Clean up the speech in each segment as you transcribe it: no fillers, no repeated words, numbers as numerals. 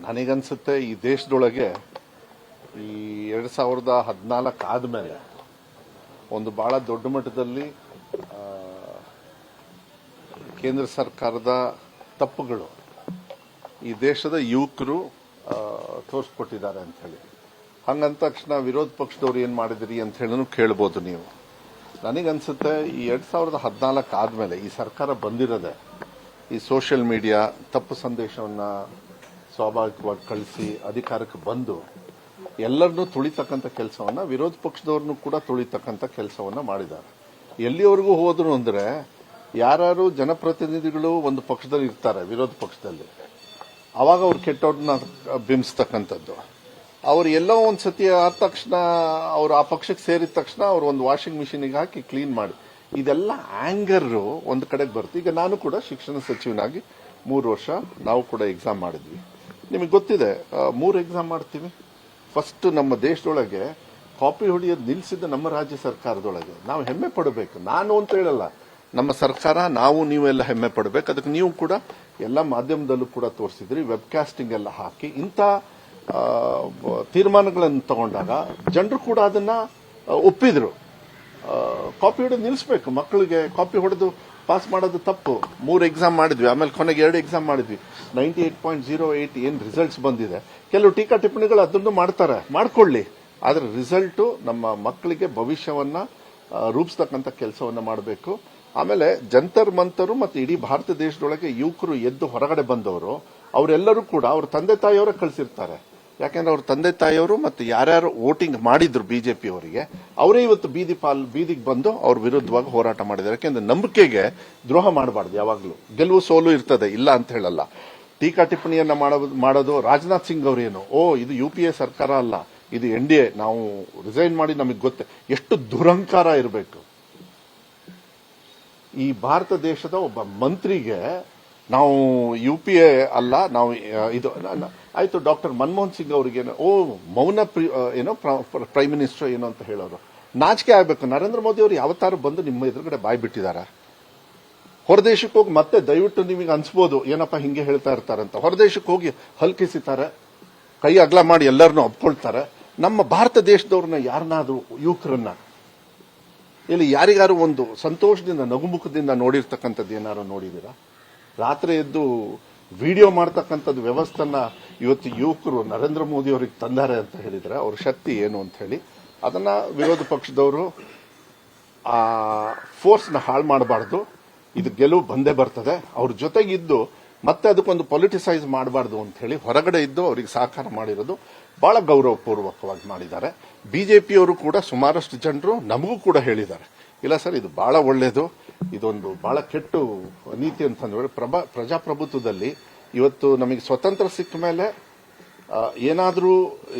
ನನಗನ್ಸುತ್ತೆ ಈ ದೇಶದೊಳಗೆ ಈ 2014 ಆದಮೇಲೆ ಒಂದು ಬಹಳ ದೊಡ್ಡ ಮಟ್ಟದಲ್ಲಿ ಕೇಂದ್ರ ಸರ್ಕಾರದ ತಪ್ಪುಗಳು ಈ ದೇಶದ ಯುವಕರು ತೋರಿಸ್ಕೊಟ್ಟಿದ್ದಾರೆ ಅಂತ ಹೇಳಿ. ಹಂಗಂದ ತಕ್ಷಣ ವಿರೋಧ ಪಕ್ಷದವ್ರು ಏನ್ ಮಾಡಿದ್ರಿ ಅಂತ ಹೇಳಿ ಕೇಳ್ಬೋದು ನೀವು. ನನಗನ್ಸುತ್ತೆ ಈ 2014 ಆದ್ಮೇಲೆ ಈ ಸರ್ಕಾರ ಬಂದಿರೋದೆ ಈ ಸೋಷಿಯಲ್ ಮೀಡಿಯಾ ತಪ್ಪು ಸಂದೇಶವನ್ನ ಸ್ವಾಭಾವಿಕವಾಗಿ ಕಳಿಸಿ ಅಧಿಕಾರಕ್ಕೆ ಬಂದು ಎಲ್ಲರನ್ನೂ ತುಳಿತಕ್ಕಂಥ ಕೆಲಸವನ್ನ ವಿರೋಧ ಪಕ್ಷದವ್ರನ್ನೂ ಕೂಡ ತುಳಿತಕ್ಕಂಥ ಕೆಲಸವನ್ನ ಮಾಡಿದ್ದಾರೆ. ಎಲ್ಲಿವರೆಗೂ ಹೋದ್ರು ಅಂದ್ರೆ ಯಾರು ಜನಪ್ರತಿನಿಧಿಗಳು ಒಂದು ಪಕ್ಷದಲ್ಲಿ ಇರ್ತಾರೆ ವಿರೋಧ ಪಕ್ಷದಲ್ಲಿ, ಅವಾಗ ಅವ್ರು ಕೆಟ್ಟವ್ರನ್ನ ಬಿಂಬಿಸ್ತಕ್ಕಂಥದ್ದು. ಅವ್ರು ಎಲ್ಲೋ ಒಂದು ಸತಿ ಆದ ತಕ್ಷಣ ಅವ್ರು ಆ ಪಕ್ಷಕ್ಕೆ ಸೇರಿದ ತಕ್ಷಣ ಅವ್ರು ಒಂದು ವಾಷಿಂಗ್ ಮಿಷಿನ್ಗೆ ಹಾಕಿ ಕ್ಲೀನ್ ಮಾಡಿ, ಇದೆಲ್ಲ ಆಂಗರ್ ಒಂದು ಕಡೆಗೆ ಬರುತ್ತೆ. ಈಗ ನಾನು ಕೂಡ ಶಿಕ್ಷಣ ಸಚಿವನಾಗಿ 3 ವರ್ಷ ನಾವು ಕೂಡ ಎಕ್ಸಾಮ್ ಮಾಡಿದ್ವಿ. ನಿಮಗೆ ಗೊತ್ತಿದೆ 3 ಎಕ್ಸಾಮ್ ಮಾಡ್ತೀವಿ. ಫಸ್ಟ್ ನಮ್ಮ ದೇಶದೊಳಗೆ ಕಾಪಿ ಹೊಡೆಯೋದು ನಿಲ್ಲಿಸಿದ ನಮ್ಮ ರಾಜ್ಯ ಸರ್ಕಾರದೊಳಗೆ ನಾವು ಹೆಮ್ಮೆ ಪಡಬೇಕು. ನಾನು ಅಂತ ಹೇಳಲ್ಲ, ನಮ್ಮ ಸರ್ಕಾರ ನಾವು ನೀವೆಲ್ಲ ಹೆಮ್ಮೆ ಪಡಬೇಕು. ಅದಕ್ಕೆ ನೀವು ಕೂಡ ಎಲ್ಲ ಮಾಧ್ಯಮದಲ್ಲೂ ಕೂಡ ತೋರಿಸಿದ್ರಿ, ವೆಬ್ಕಾಸ್ಟಿಂಗ್ ಎಲ್ಲ ಹಾಕಿ ಇಂಥ ತೀರ್ಮಾನಗಳನ್ನು ತಗೊಂಡಾಗ ಜನರು ಕೂಡ ಅದನ್ನ ಒಪ್ಪಿದ್ರು. ಕಾಪಿ ಹೊಡೆದು ನಿಲ್ಲಿಸಬೇಕು, ಮಕ್ಕಳಿಗೆ ಕಾಪಿ ಹೊಡೆದು ಪಾಸ್ ಮಾಡೋದು ತಪ್ಪು. 3 ಎಕ್ಸಾಮ್ ಮಾಡಿದ್ವಿ, ಆಮೇಲೆ ಕೊನೆಗೆ 2 ಎಕ್ಸಾಮ್ ಮಾಡಿದ್ವಿ. 98.08 ಏನ್ ರಿಸಲ್ಟ್ಸ್ ಬಂದಿದೆ. ಕೆಲವು ಟೀಕಾ ಟಿಪ್ಪಣಿಗಳು ಅದನ್ನು ಮಾಡ್ತಾರೆ, ಮಾಡ್ಕೊಳ್ಳಿ. ಆದ್ರೆ ರಿಸಲ್ಟ್ ನಮ್ಮ ಮಕ್ಕಳಿಗೆ ಭವಿಷ್ಯವನ್ನ ರೂಪಿಸ್ತಕ್ಕಂಥ ಕೆಲಸವನ್ನ ಮಾಡಬೇಕು. ಆಮೇಲೆ ಜಂತರ್ ಮಂತರು ಮತ್ತು ಇಡೀ ಭಾರತ ದೇಶದೊಳಗೆ ಯುವಕರು ಎದ್ದು ಹೊರಗಡೆ ಬಂದವರು ಅವರೆಲ್ಲರೂ ಕೂಡ ಅವ್ರ ತಂದೆ ತಾಯಿಯವರೇ ಕಳಿಸಿರ್ತಾರೆ. ಯಾಕೆಂದ್ರೆ ಅವ್ರ ತಂದೆ ತಾಯಿಯವರು ಮತ್ತು ಯಾರ್ಯಾರು ವೋಟಿಂಗ್ ಮಾಡಿದ್ರು ಬಿಜೆಪಿ ಅವರಿಗೆ, ಅವರೇ ಇವತ್ತು ಬೀದಿಗೆ ಬಂದು ಅವ್ರ ವಿರುದ್ಧವಾಗಿ ಹೋರಾಟ ಮಾಡಿದ್ದಾರೆ. ಯಾಕೆಂದ್ರೆ ನಂಬಿಕೆಗೆ ದ್ರೋಹ ಮಾಡಬಾರ್ದು. ಯಾವಾಗಲೂ ಗೆಲುವು ಸೋಲು ಇರ್ತದೆ, ಇಲ್ಲ ಅಂತ ಹೇಳಲ್ಲ. ಟೀಕಾ ಟಿಪ್ಪಣಿಯನ್ನ ಮಾಡೋದು ರಾಜನಾಥ್ ಸಿಂಗ್ ಅವರೇನು, ಇದು UPA ಸರ್ಕಾರ ಅಲ್ಲ, ಇದು NDA, ನಾವು ರಿಸೈನ್ ಮಾಡಿ ನಮಗೆ ಗೊತ್ತೆ. ಎಷ್ಟು ದುರಂಕಾರ ಇರಬೇಕು. ಈ ಭಾರತ ದೇಶದ ಒಬ್ಬ ಮಂತ್ರಿಗೆ ನಾವು UPA ಅಲ್ಲ, ನಾವು ಇದು ಆಯ್ತು. ಡಾಕ್ಟರ್ ಮನಮೋಹನ್ ಸಿಂಗ್ ಅವರಿಗೆ ಮೌನ ಏನೋ ಪ್ರೈಮ್ ಮಿನಿಸ್ಟರ್ ಏನೋ ಅಂತ ಹೇಳೋರು. ನಾಚಿಕೆ ಆಗ್ಬೇಕು. ನರೇಂದ್ರ ಮೋದಿ ಅವರು ಯಾವತ್ತಾರು ಬಂದು ನಿಮ್ಮ ಎದುರುಗಡೆ ಬಾಯ್ ಬಿಟ್ಟಿದ್ದಾರೆ. ಹೊರದೇಶಕ್ಕೆ ಹೋಗಿ ಮತ್ತೆ ದಯವಿಟ್ಟು ನಿಮಗೆ ಅನ್ಸ್ಬೋದು ಏನಪ್ಪ ಹಿಂಗೆ ಹೇಳ್ತಾ ಇರ್ತಾರಂತ. ಹೊರದೇಶಕ್ಕೆ ಹೋಗಿ ಹಲ್ಕಿಸಿತಾರೆ, ಕೈ ಅಗಲ ಮಾಡಿ ಎಲ್ಲರನ್ನೂ ಒಪ್ಕೊಳ್ತಾರೆ. ನಮ್ಮ ಭಾರತ ದೇಶದವ್ರನ್ನ ಯಾರನ್ನಾದ್ರೂ ಯುವಕರನ್ನ ಇಲ್ಲಿ ಯಾರಿಗಾರು ಒಂದು ಸಂತೋಷದಿಂದ ನಗುಮುಖದಿಂದ ನೋಡಿರ್ತಕ್ಕಂಥದ್ದು ಏನಾರು ನೋಡಿದೀರಾ? ರಾತ್ರಿ ಎದ್ದು ವಿಡಿಯೋ ಮಾಡ್ತಕ್ಕಂಥದ್ದು ವ್ಯವಸ್ಥೆನ ಇವತ್ತು ಯುವಕರು ನರೇಂದ್ರ ಮೋದಿ ಅವರಿಗೆ ತಂದಾರೆ ಅಂತ ಹೇಳಿದ್ರೆ ಅವ್ರ ಶಕ್ತಿ ಏನು ಅಂತ ಹೇಳಿ ಅದನ್ನ ವಿರೋಧ ಪಕ್ಷದವರು ಆ ಫೋರ್ಸ್ನ ಹಾಳು ಮಾಡಬಾರ್ದು. ಇದು ಗೆಲುವು ಬಂದೇ ಬರ್ತದೆ. ಅವ್ರ ಜೊತೆಗಿದ್ದು ಮತ್ತೆ ಅದಕ್ಕೊಂದು ಪೊಲಿಟಿಸೈಸ್ ಮಾಡಬಾರ್ದು ಅಂತ ಹೇಳಿ ಹೊರಗಡೆ ಇದ್ದು ಅವರಿಗೆ ಸಹಕಾರ ಮಾಡಿರೋದು ಬಹಳ ಗೌರವಪೂರ್ವಕವಾಗಿ ಮಾಡಿದ್ದಾರೆ. ಬಿಜೆಪಿಯವರು ಕೂಡ ಸುಮಾರಷ್ಟು ಜನರು ನಮಗೂ ಕೂಡ ಹೇಳಿದ್ದಾರೆ, ಇಲ್ಲ ಸರ್ ಇದು ಬಹಳ ಒಳ್ಳೇದು, ಇದೊಂದು ಬಹಳ ಕೆಟ್ಟು ನೀತಿ ಅಂತಂದ್ರೆ ಪ್ರಜಾಪ್ರಭುತ್ವದಲ್ಲಿ ಇವತ್ತು ನಮಗೆ ಸ್ವತಂತ್ರ ಸಿಕ್ಕ ಮೇಲೆ ಏನಾದರೂ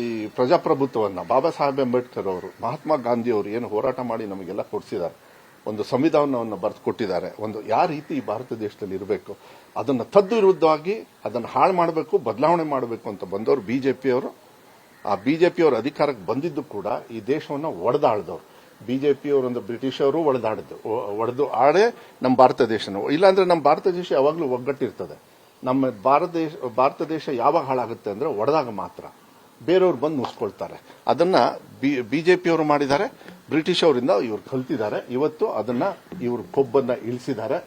ಈ ಪ್ರಜಾಪ್ರಭುತ್ವವನ್ನ ಬಾಬಾ ಸಾಹೇಬ್ ಅಂಬೇಡ್ಕರ್ ಅವರು, ಮಹಾತ್ಮ ಗಾಂಧಿ ಅವರು ಏನು ಹೋರಾಟ ಮಾಡಿ ನಮಗೆಲ್ಲ ಕೊಡಿಸಿದ್ದಾರೆ, ಒಂದು ಸಂವಿಧಾನವನ್ನು ಬರೆದು ಕೊಟ್ಟಿದ್ದಾರೆ. ಒಂದು ಯಾವ ರೀತಿ ಈ ಭಾರತ ದೇಶದಲ್ಲಿ ಇರಬೇಕು ಅದನ್ನು ತದ್ದು ವಿರುದ್ಧವಾಗಿ ಅದನ್ನು ಹಾಳು ಮಾಡಬೇಕು, ಬದಲಾವಣೆ ಮಾಡಬೇಕು ಅಂತ ಬಂದವರು ಬಿಜೆಪಿಯವರು. ಆ ಬಿಜೆಪಿಯವರು ಅಧಿಕಾರಕ್ಕೆ ಬಂದಿದ್ದು ಕೂಡ ಈ ದೇಶವನ್ನು ಒಡೆದಾಳ್ದವ್ರು. ಬಿಜೆಪಿಯವರು ಒಂದು ಬ್ರಿಟಿಷ್ ಅವರು ಒಡೆದು ನಮ್ಮ ಭಾರತ ದೇಶನ. ಇಲ್ಲಾಂದ್ರೆ ನಮ್ಮ ಭಾರತ ದೇಶ ಯಾವಾಗಲೂ ಒಗ್ಗಟ್ಟಿರ್ತದೆ. ನಮ್ಮ ಭಾರತ ದೇಶ ಯಾವಾಗ ಹಾಳಾಗುತ್ತೆ ಅಂದ್ರೆ ಒಡೆದಾಗ ಮಾತ್ರ. ಬೇರೆಯವ್ರು ಬಂದು ಮುಸ್ಕೊಳ್ತಾರೆ. ಅದನ್ನ ಬಿಜೆಪಿಯವರು ಮಾಡಿದ್ದಾರೆ, ಬ್ರಿಟಿಷ್ ಅವರಿಂದ ಇವರು ಕಲ್ತಿದ್ದಾರೆ. ಇವತ್ತು ಅದನ್ನ ಇವರು ಕೊಬ್ಬನ್ನ ಇಳಿಸಿದ್ದಾರೆ.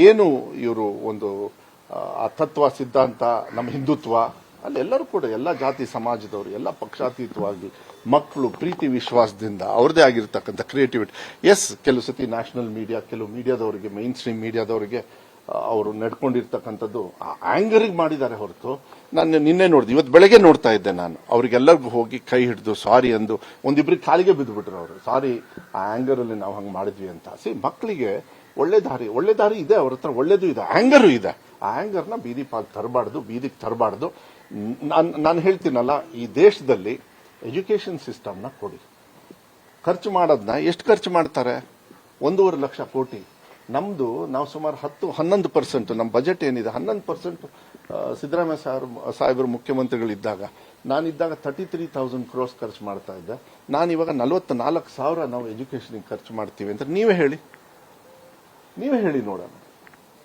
ಏನು ಇವರು ಒಂದು ಆ ತತ್ವ ಸಿದ್ಧಾಂತ, ನಮ್ಮ ಹಿಂದುತ್ವ, ಅಲ್ಲಿ ಎಲ್ಲರೂ ಕೂಡ ಎಲ್ಲ ಜಾತಿ ಸಮಾಜದವರು ಎಲ್ಲ ಪಕ್ಷಾತೀತವಾಗಿ ಮಕ್ಕಳು ಪ್ರೀತಿ ವಿಶ್ವಾಸದಿಂದ ಅವ್ರದೇ ಆಗಿರ್ತಕ್ಕಂಥ ಕ್ರಿಯೇಟಿವಿಟಿ. ಕೆಲವು ಸತಿ ನ್ಯಾಷನಲ್ ಮೀಡಿಯಾ, ಕೆಲವು ಮೀಡಿಯಾದವರಿಗೆ, ಮೈನ್ ಸ್ಟ್ರೀಮ್ ಮೀಡಿಯಾದವರಿಗೆ ಅವರು ನಡ್ಕೊಂಡಿರ್ತಕ್ಕಂಥದ್ದು ಆಂಗರಿಗೆ ಮಾಡಿದ್ದಾರೆ ಹೊರತು. ನಾನು ನಿನ್ನೆ ನೋಡಿದೆ, ಇವತ್ತು ಬೆಳಗ್ಗೆ ನೋಡ್ತಾ ಇದ್ದೆ ನಾನು. ಅವ್ರಿಗೆಲ್ಲರಿಗೂ ಹೋಗಿ ಕೈ ಹಿಡಿದು ಸಾರಿ ಅಂದು ಒಂದಿಬ್ರಿಗೆ ಕಾಲಿಗೆ ಬಿದ್ದುಬಿಟ್ರು ಅವರು. ಸಾರಿ, ಆ ಆಂಗರ್ ಅಲ್ಲಿ ನಾವು ಹಂಗೆ ಮಾಡಿದ್ವಿ ಅಂತ. ಮಕ್ಕಳಿಗೆ ಒಳ್ಳೆ ದಾರಿ ಇದೆ, ಅವ್ರ ಹತ್ರ ಒಳ್ಳೇದು ಇದೆ, ಆಂಗರು ಇದೆ. ಆ ಆಂಗರ್ನ ಬೀದಿಗೆ ತರಬಾರ್ದು. ನಾನು ಹೇಳ್ತೀನಲ್ಲ, ಈ ದೇಶದಲ್ಲಿ ಎಜುಕೇಶನ್ ಸಿಸ್ಟಮ್ನ ಕೊಡಿ. ಖರ್ಚು ಮಾಡೋದನ್ನ ಎಷ್ಟು ಖರ್ಚು ಮಾಡ್ತಾರೆ? 1.5 ಲಕ್ಷ ಕೋಟಿ. ನಾವು ಸುಮಾರು 11% ನಮ್ಮ ಬಜೆಟ್ ಏನಿದೆ 11% ಸಿದ್ದರಾಮಯ್ಯ ಸಾಹೇಬರು ಮುಖ್ಯಮಂತ್ರಿಗಳಿದ್ದಾಗ, ನಾನಿದ್ದಾಗ 33,000 crores ಖರ್ಚು ಮಾಡ್ತಾ ಇದ್ದೆ. ನಾನಿವಾಗ 44,000 ನಾವು ಎಜುಕೇಶನ್ಗೆ ಖರ್ಚು ಮಾಡ್ತೀವಿ ಅಂತ ನೀವೇ ಹೇಳಿ ನೋಡೋಣ.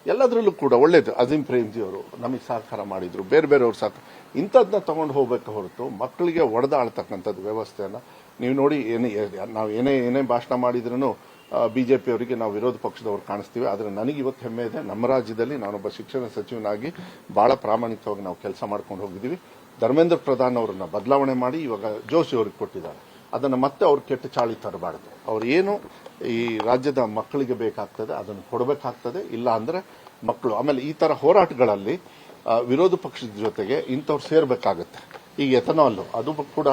ಎಲ್ಲದರಲ್ಲೂ ಕೂಡ ಒಳ್ಳೇದು. ಅಜೀಂ ಪ್ರೇಮ್ಜಿ ಅವರು ನಮಗೆ ಸಹಕಾರ ಮಾಡಿದ್ರು, ಬೇರೆ ಬೇರೆಯವ್ರು ಸಹಕಾರ, ಇಂಥದ್ದನ್ನ ತಗೊಂಡು ಹೋಗ್ಬೇಕು ಹೊರತು ಮಕ್ಕಳಿಗೆ ಒಡೆದಾಳ್ತಕ್ಕಂಥದ್ದು ವ್ಯವಸ್ಥೆಯನ್ನ ನೀವು ನೋಡಿ. ನಾವು ಏನೇ ಭಾಷಣ ಮಾಡಿದ್ರೂ ಬಿಜೆಪಿ ಅವರಿಗೆ ನಾವು ವಿರೋಧ ಪಕ್ಷದವ್ರು ಕಾಣಿಸ್ತೀವಿ. ಆದರೆ ನನಗೆ ಇವತ್ತು ಹೆಮ್ಮೆ ಇದೆ, ನಮ್ಮ ರಾಜ್ಯದಲ್ಲಿ ನಾನೊಬ್ಬ ಶಿಕ್ಷಣ ಸಚಿವನಾಗಿ ಬಹಳ ಪ್ರಾಮಾಣಿಕವಾಗಿ ನಾವು ಕೆಲಸ ಮಾಡ್ಕೊಂಡು ಹೋಗಿದ್ದೀವಿ. ಧರ್ಮೇಂದ್ರ ಪ್ರಧಾನ್ ಅವರನ್ನ ಬದಲಾವಣೆ ಮಾಡಿ ಇವಾಗ ಜೋಶಿ ಅವ್ರಿಗೆ ಕೊಟ್ಟಿದ್ದಾರೆ. ಅದನ್ನು ಮತ್ತೆ ಅವ್ರು ಕೆಟ್ಟ ಚಾಳಿ ತರಬಾರ್ದು. ಅವ್ರು ಏನು ಈ ರಾಜ್ಯದ ಮಕ್ಕಳಿಗೆ ಬೇಕಾಗ್ತದೆ ಅದನ್ನು ಕೊಡಬೇಕಾಗ್ತದೆ. ಇಲ್ಲ ಅಂದ್ರೆ ಮಕ್ಕಳು ಆಮೇಲೆ ಈ ತರ ಹೋರಾಟಗಳಲ್ಲಿ ವಿರೋಧ ಪಕ್ಷದ ಜೊತೆಗೆ ಇಂಥವ್ರು ಸೇರ್ಬೇಕಾಗತ್ತೆ. ಈಗ ಎಥನಾಲ್ ಅದು ಕೂಡ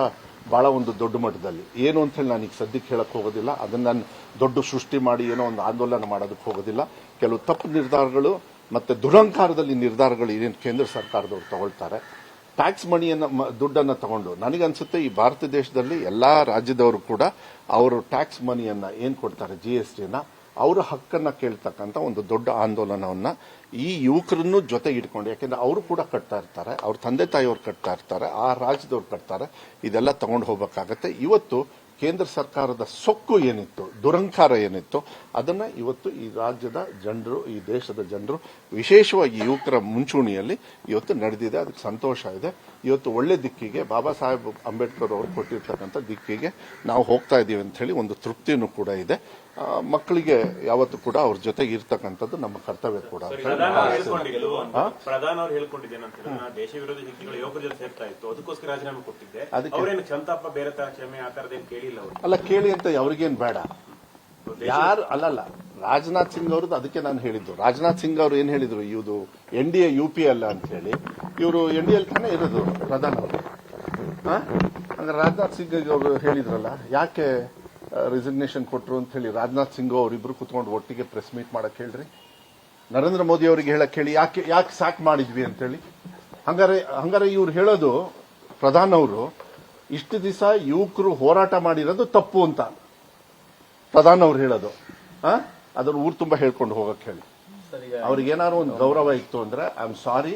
ಬಹಳ ಒಂದು ದೊಡ್ಡ ಮಟ್ಟದಲ್ಲಿ ಏನು ಅಂತ ಹೇಳಿ ನಾನು ಈಗ ಸದ್ಯಕ್ಕೆ ಹೇಳಕ್ ಹೋಗೋದಿಲ್ಲ. ಅದನ್ನ ನಾನು ದೊಡ್ಡ ಸೃಷ್ಟಿ ಮಾಡಿ ಏನೋ ಒಂದು ಆಂದೋಲನ ಮಾಡೋದಕ್ಕೆ ಹೋಗೋದಿಲ್ಲ. ಕೆಲವು ತಪ್ಪು ನಿರ್ಧಾರಗಳು ಮತ್ತೆ ದುರಂಕಾರದಲ್ಲಿ ನಿರ್ಧಾರಗಳು ಏನೇನು ಕೇಂದ್ರ ಸರ್ಕಾರದವರು ತಗೊಳ್ತಾರೆ, ಟ್ಯಾಕ್ಸ್ ದುಡ್ಡನ್ನ ತಗೊಂಡು, ನನಗನ್ಸುತ್ತೆ ಈ ಭಾರತ ದೇಶದಲ್ಲಿ ಎಲ್ಲಾ ರಾಜ್ಯದವರು ಕೂಡ ಅವರು ಟ್ಯಾಕ್ಸ್ ಮನಿಯನ್ನ ಏನ್ ಕೊಡ್ತಾರೆ GSTನ ಅವರ ಹಕ್ಕನ್ನ ಕೇಳ್ತಕ್ಕಂಥ ಒಂದು ದೊಡ್ಡ ಆಂದೋಲನವನ್ನ ಈ ಯುವಕರನ್ನು ಜೊತೆ ಇಟ್ಕೊಂಡು, ಯಾಕೆಂದ್ರೆ ಅವರು ಕೂಡ ಕಟ್ತಾ ಇರ್ತಾರೆ, ಅವ್ರ ತಂದೆ ತಾಯಿಯವರು ಕಟ್ತಾ ಇರ್ತಾರೆ, ಆ ರಾಜ್ಯದವ್ರು ಕಟ್ತಾರೆ, ಇದೆಲ್ಲ ತಗೊಂಡು ಹೋಗ್ಬೇಕಾಗತ್ತೆ. ಇವತ್ತು ಕೇಂದ್ರ ಸರ್ಕಾರದ ಸೊಕ್ಕು ಏನಿತ್ತು, ದುರಂಕಾರ ಏನಿತ್ತು, ಅದನ್ನ ಇವತ್ತು ಈ ರಾಜ್ಯದ ಜನರು, ಈ ದೇಶದ ಜನರು, ವಿಶೇಷವಾಗಿ ಯುವಕರ ಮುಂಚೂಣಿಯಲ್ಲಿ ಇವತ್ತು ನಡೆದಿದೆ. ಅದಕ್ಕೆ ಸಂತೋಷ ಇದೆ. ಇವತ್ತು ಒಳ್ಳೆ ದಿಕ್ಕಿಗೆ ಬಾಬಾ ಸಾಹೇಬ್ ಅಂಬೇಡ್ಕರ್ ಅವರು ಕೊಟ್ಟಿರ್ತಕ್ಕಂಥ ದಿಕ್ಕಿಗೆ ನಾವು ಹೋಗ್ತಾ ಇದ್ದೀವಿ ಅಂತ ಹೇಳಿ ಒಂದು ತೃಪ್ತಿಯೂ ಕೂಡ ಇದೆ. ಮಕ್ಕಳಿಗೆ ಯಾವತ್ತೂ ಕೂಡ ಅವ್ರ ಜೊತೆಗೆ ಇರ್ತಕ್ಕಂಥದ್ದು ನಮ್ಮ ಕರ್ತವ್ಯ ಕೂಡ. ಪ್ರಧಾನ ಅವರು ಹೇಳ್ಕೊಂಡಿದ್ದೇನೆ, ದೇಶ ವಿರೋಧಿ ಶಕ್ತಿಗಳು ಯುವಕರ ಜೊತೆ ಸೇರ್ತಾ ಇತ್ತು, ಅದಕ್ಕೋಸ್ಕರ ರಾಜೀನಾಮೆ ಕೊಟ್ಟಿದ್ದೆ. ಅವರೇನು ಸಂತಾಪ ಬೇರೆ ತರ ಕ್ಷಮೆ ಆ ತರದೇನು ಕೇಳಿಲ್ಲ ಅವರು. ಅಲ್ಲ, ಕೇಳಿ ಅಂತ ಅವ್ರಿಗೇನು ಬೇಡ. ಯಾರು ಅಲ್ಲಲ್ಲ, ರಾಜನಾಥ್ ಸಿಂಗ್ ಅವ್ರದ್ದು ಅದಕ್ಕೆ ನಾನು ಹೇಳಿದ್ದು. ರಾಜನಾಥ್ ಸಿಂಗ್ ಅವರು ಏನ್ ಹೇಳಿದ್ರು, ಇವುದು NDA UP ಅಲ್ಲ ಅಂತ ಹೇಳಿ. ಇವರು NDA ತಾನೇ ಇರೋದು ಪ್ರಧಾನ ಅವರು. ಹಂಗಾರೆ ರಾಜನಾಥ್ ಸಿಂಗ್ ಅವರು ಹೇಳಿದ್ರಲ್ಲ, ಯಾಕೆ ರಿಸಿಗ್ನೇಷನ್ ಕೊಟ್ರು ಅಂತ ಹೇಳಿ ರಾಜನಾಥ್ ಸಿಂಗ್ ಅವರಿಬ್ರು ಕುತ್ಕೊಂಡು ಒಟ್ಟಿಗೆ ಪ್ರೆಸ್ ಮೀಟ್ ಮಾಡಕ್ ಹೇಳ್ರಿ. ನರೇಂದ್ರ ಮೋದಿ ಅವರಿಗೆ ಹೇಳಕ್ ಹೇಳಿ, ಯಾಕೆ ಸಾಕ್ ಮಾಡಿದ್ವಿ ಅಂತ ಹೇಳಿ. ಹಂಗಾರೆ ಇವ್ರು ಹೇಳೋದು, ಪ್ರಧಾನ್ ಅವರು ಇಷ್ಟು ದಿವಸ ಯುವಕರು ಹೋರಾಟ ಮಾಡಿರೋದು ತಪ್ಪು ಅಂತ ಪ್ರಧಾನ್ ಅವ್ರು ಹೇಳೋದು. ಅದನ್ನು ಊರು ತುಂಬಾ ಹೇಳ್ಕೊಂಡು ಹೋಗಕ್ ಹೇಳಿ. ಅವ್ರಿಗೇನಾದ್ರು ಒಂದು ಗೌರವ ಇತ್ತು ಅಂದ್ರೆ ಐ ಆಮ್ ಸಾರಿ,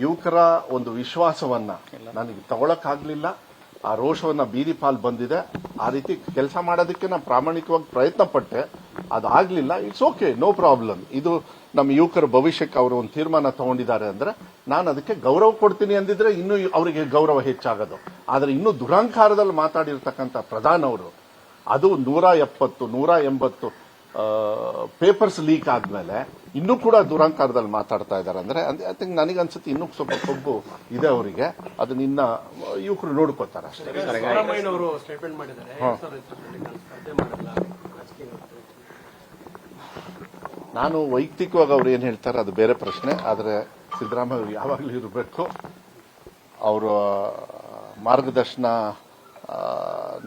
ಯುವಕರ ಒಂದು ವಿಶ್ವಾಸವನ್ನ ನನಗೆ ತಗೊಳಕ್ಕಾಗ್ಲಿಲ್ಲ. ಆ ರೋಷವನ್ನ ಬೀದಿ ಪಾಲ್ ಬಂದಿದೆ. ಆ ರೀತಿ ಕೆಲಸ ಮಾಡೋದಕ್ಕೆ ನಾನು ಪ್ರಾಮಾಣಿಕವಾಗಿ ಪ್ರಯತ್ನ ಪಟ್ಟೆ, ಅದಾಗ್ಲಿಲ್ಲ. It's okay, no problem. ಇದು ನಮ್ಮ ಯುವಕರ ಭವಿಷ್ಯಕ್ಕೆ ಅವರು ಒಂದು ತೀರ್ಮಾನ ತಗೊಂಡಿದ್ದಾರೆ ಅಂದ್ರೆ ನಾನು ಅದಕ್ಕೆ ಗೌರವ ಕೊಡ್ತೀನಿ ಅಂದಿದ್ರೆ ಇನ್ನೂ ಅವರಿಗೆ ಗೌರವ ಹೆಚ್ಚಾಗೋದು. ಆದ್ರೆ ಇನ್ನೂ ದುರಾಂಕಾರದಲ್ಲಿ ಮಾತಾಡಿರ್ತಕ್ಕಂಥ ಪ್ರಧಾನ್ ಅವರು, ಅದು 170, 180 ಪೇಪರ್ಸ್ ಲೀಕ್ ಆದ್ಮೇಲೆ ಇನ್ನೂ ಕೂಡ ದುರಂಕಾರದಲ್ಲಿ ಮಾತಾಡ್ತಾ ಇದ್ದಾರೆ ಅಂದ್ರೆ ಐ ಥಿಂಕ್ ನನಗನ್ಸುತ್ತೆ ಇನ್ನೂ ಸ್ವಲ್ಪ ಕೊಬ್ಬು ಇದೆ ಅವರಿಗೆ. ಅದನ್ನ ಇನ್ನ ಯುವಕರು ನೋಡ್ಕೋತಾರೆ ಅಷ್ಟೇ. ನಾನು ವೈಯಕ್ತಿಕವಾಗಿ ಅವ್ರು ಏನ್ ಹೇಳ್ತಾರೆ ಅದು ಬೇರೆ ಪ್ರಶ್ನೆ. ಆದ್ರೆ ಸಿದ್ದರಾಮಯ್ಯ ಅವರು ಯಾವಾಗಲೂ ಇರಬೇಕು. ಅವರ ಮಾರ್ಗದರ್ಶನ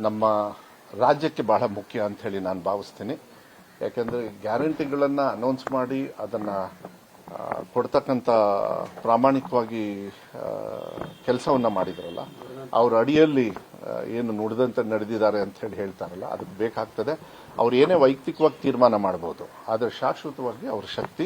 ನಮ್ಮ ರಾಜ್ಯಕ್ಕೆ ಬಹಳ ಮುಖ್ಯ ಅಂತ ಹೇಳಿ ನಾನು ಭಾವಿಸ್ತೀನಿ. ಯಾಕೆಂದ್ರೆ ಗ್ಯಾರಂಟಿಗಳನ್ನ ಅನೌನ್ಸ್ ಮಾಡಿ ಅದನ್ನ ಕೊಡ್ತಕ್ಕಂಥ ಪ್ರಾಮಾಣಿಕವಾಗಿ ಕೆಲಸವನ್ನ ಮಾಡಿದ್ರಲ್ಲ, ಅವ್ರ ಅಡಿಯಲ್ಲಿ ಏನು ನುಡಿದಂತೆ ನಡೆದಿದ್ದಾರೆ ಅಂತ ಹೇಳಿ ಹೇಳ್ತಾರಲ್ಲ, ಅದಕ್ಕೆ ಬೇಕಾಗ್ತದೆ. ಅವ್ರು ಏನೇ ವೈಯಕ್ತಿಕವಾಗಿ ತೀರ್ಮಾನ ಮಾಡಬಹುದು, ಆದರೆ ಶಾಶ್ವತವಾಗಿ ಅವ್ರ ಶಕ್ತಿ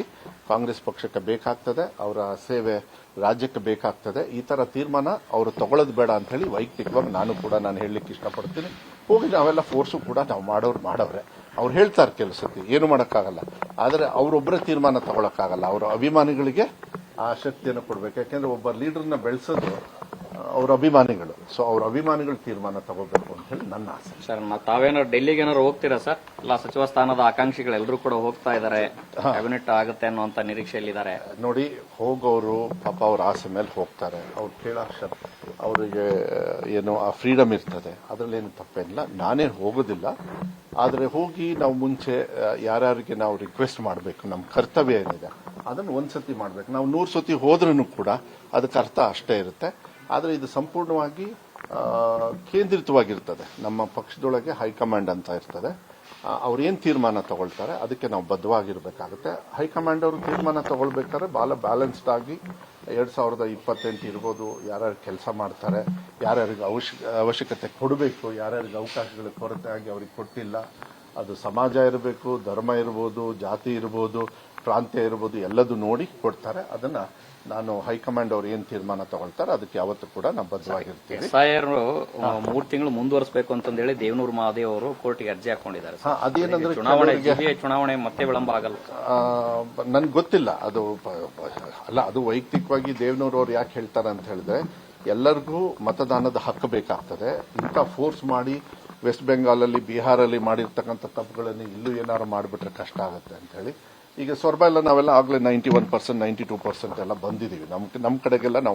ಕಾಂಗ್ರೆಸ್ ಪಕ್ಷಕ್ಕೆ ಬೇಕಾಗ್ತದೆ, ಅವರ ಸೇವೆ ರಾಜ್ಯಕ್ಕೆ ಬೇಕಾಗ್ತದೆ. ಈ ತರ ತೀರ್ಮಾನ ಅವರು ತಗೊಳ್ಳೋದು ಬೇಡ ಅಂತ ಹೇಳಿ ವೈಯಕ್ತಿಕವಾಗಿ ನಾನು ಹೇಳಲಿಕ್ಕೆ ಇಷ್ಟಪಡ್ತೀನಿ. ಹೋಗಿ ನಾವೆಲ್ಲ ಫೋರ್ಸು ಕೂಡ ನಾವು ಮಾಡವ್ರೆ. ಅವ್ರು ಹೇಳ್ತಾರೆ ಕೆಲಸಕ್ಕೆ, ಏನು ಮಾಡೋಕ್ಕಾಗಲ್ಲ. ಆದರೆ ಅವರೊಬ್ಬರೇ ತೀರ್ಮಾನ ತಗೊಳಕ್ಕಾಗಲ್ಲ. ಅವರ ಅಭಿಮಾನಿಗಳಿಗೆ ಆ ಶಕ್ತಿಯನ್ನು ಕೊಡಬೇಕು. ಯಾಕೆಂದ್ರೆ ಒಬ್ಬ ಲೀಡರ್ನ ಬೆಳೆಸೋದು ಅವ್ರ ಅಭಿಮಾನಿಗಳು. ಸೊ ಅವ್ರ ಅಭಿಮಾನಿಗಳು ತೀರ್ಮಾನ ತಗೋಬೇಕು ಅಂತ ಹೇಳಿ ನನ್ನ ಆಸೆ. ಸರ್, ತಾವೇನಾದ್ರು ಡೆಲ್ಲಿಗೆ ಏನಾದ್ರು ಹೋಗ್ತೀರಾ ಸರ್? ಎಲ್ಲ ಸಚಿವ ಸ್ಥಾನದ ಆಕಾಂಕ್ಷಿಗಳೆಲ್ಲರೂ ಕೂಡ ಹೋಗ್ತಾ ಇದ್ದಾರೆ, ಕ್ಯಾಬಿನೆಟ್ ಆಗುತ್ತೆ ಅನ್ನುವಂತ ನಿರೀಕ್ಷೆಯಲ್ಲಿದ್ದಾರೆ. ನೋಡಿ, ಹೋಗೋರು ಪಾಪ ಅವ್ರ ಆಸೆ ಮೇಲೆ ಹೋಗ್ತಾರೆ. ಅವ್ರು ಅವರಿಗೆ ಏನು ಆ ಫ್ರೀಡಮ್ ಇರ್ತದೆ, ಅದರಲ್ಲೇನು ತಪ್ಪೇನಿಲ್ಲ. ನಾನೇ ಹೋಗೋದಿಲ್ಲ. ಆದರೆ ಹೋಗಿ ನಾವು ಮುಂಚೆ ಯಾರ್ಯಾರಿಗೆ ನಾವು ರಿಕ್ವೆಸ್ಟ್ ಮಾಡಬೇಕು, ನಮ್ಮ ಕರ್ತವ್ಯ ಏನಿದೆ ಅದನ್ನು ಒಂದ್ಸತಿ ಮಾಡಬೇಕು. ನಾವು 100 ಸತಿ ಹೋದ್ರೂ ಕೂಡ ಅದಕ್ಕೆ ಅರ್ಥ ಅಷ್ಟೇ ಇರುತ್ತೆ. ಆದರೆ ಇದು ಸಂಪೂರ್ಣವಾಗಿ ಕೇಂದ್ರಿತವಾಗಿರ್ತದೆ. ನಮ್ಮ ಪಕ್ಷದೊಳಗೆ ಹೈಕಮಾಂಡ್ ಅಂತ ಇರ್ತದೆ. ಅವ್ರೇನ್ ತೀರ್ಮಾನ ತಗೊಳ್ತಾರೆ ಅದಕ್ಕೆ ನಾವು ಬದ್ಧವಾಗಿರ್ಬೇಕಾಗುತ್ತೆ. ಹೈಕಮಾಂಡ್ ಅವರು ತೀರ್ಮಾನ ತಗೊಳ್ಬೇಕಾದ್ರೆ ಬಹಳ ಬ್ಯಾಲೆನ್ಸ್ಡ್ ಆಗಿ 2028 ಇರ್ಬೋದು, ಯಾರ್ಯಾರು ಕೆಲಸ ಮಾಡ್ತಾರೆ, ಯಾರ್ಯಾರಿಗೆ ಅವಶ್ಯಕತೆ ಕೊಡಬೇಕು, ಯಾರ್ಯಾರಿಗೆ ಅವಕಾಶಗಳ ಕೊರತೆ ಆಗಿ ಅವ್ರಿಗೆ ಕೊಟ್ಟಿಲ್ಲ, ಅದು ಸಮಾಜ ಇರಬೇಕು, ಧರ್ಮ ಇರ್ಬೋದು, ಜಾತಿ ಇರ್ಬೋದು, ಪ್ರಾಂತ್ಯ ಇರ್ಬೋದು ಎಲ್ಲದೂ ನೋಡಿ ಕೊಡ್ತಾರೆ. ಅದನ್ನ ನಾನು ಹೈಕಮಾಂಡ್ ಅವ್ರು ಏನ್ ತೀರ್ಮಾನ ತಗೊಳ್ತಾರೆ ಅದಕ್ಕೆ ಯಾವತ್ತೂ ಕೂಡ ನಾವು ಬದ್ಧವಾಗಿರ್ತೀವಿ. SIR 3 ತಿಂಗಳು ಮುಂದುವರಿಸಬೇಕು ಅಂತಂದೇಳಿ ದೇವನೂರು ಮಹಾದೇವ್ ಅವರು ಕೋರ್ಟ್ಗೆ ಅರ್ಜಿ ಹಾಕೊಂಡಿದ್ದಾರೆ. ಅದೇನಂದ್ರೆ ಚುನಾವಣೆ ಸಿಬಿಐ ಚುನಾವಣೆ ಮತ್ತೆ ವಿಳಂಬ ಆಗಲ್ಲ. ನನ್ಗೆ ಗೊತ್ತಿಲ್ಲ ಅದು ಅಲ್ಲ, ಅದು ವೈಯಕ್ತಿಕವಾಗಿ ದೇವನೂರು ಅವ್ರು ಯಾಕೆ ಹೇಳ್ತಾರೆ ಅಂತ ಹೇಳಿದ್ರೆ ಎಲ್ಲರಿಗೂ ಮತದಾನದ ಹಕ್ಕು ಬೇಕಾಗ್ತದೆ. ಇಂಥ ಫೋರ್ಸ್ ಮಾಡಿ ವೆಸ್ಟ್ ಬೆಂಗಾಲಲ್ಲಿ ಬಿಹಾರಲ್ಲಿ ಮಾಡಿರ್ತಕ್ಕಂಥ ತಪ್ಪುಗಳನ್ನು ಇಲ್ಲೂ ಏನಾದ್ರು ಮಾಡಿಬಿಟ್ರೆ ಕಷ್ಟ ಆಗುತ್ತೆ ಅಂತ ಹೇಳಿ ಈಗ ಸೊರಬ ಎಲ್ಲ ನಾವೆಲ್ಲ ಆಗಲೇ 91%, 92% ಎಲ್ಲ ಬಂದಿದ್ದೀವಿ. ನಮ್ಮ ಕಡೆಗೆಲ್ಲ ನಾವು